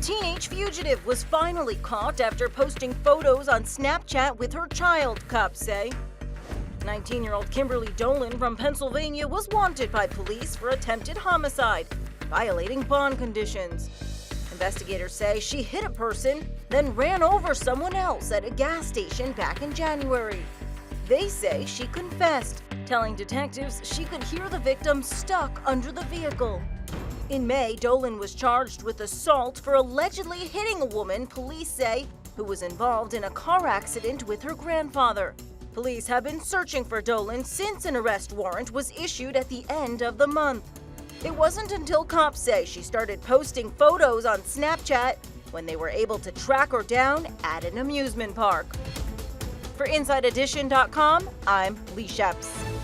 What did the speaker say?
teenage fugitive was finally caught after posting photos on Snapchat with her child, cops say. 19-year-old Kimberly Dolan from Pennsylvania was wanted by police for attempted homicide, violating bond conditions. Investigators say she hit a person, then ran over someone else at a gas station back in January. They say she confessed, telling detectives she could hear the victim stuck under the vehicle. In May, Dolan was charged with assault for allegedly hitting a woman, police say, who was involved in a car accident with her grandfather. Police have been searching for Dolan since an arrest warrant was issued at the end of the month. It wasn't until cops say she started posting photos on Snapchat when they were able to track her down at an amusement park. For InsideEdition.com, I'm Lee Sheps.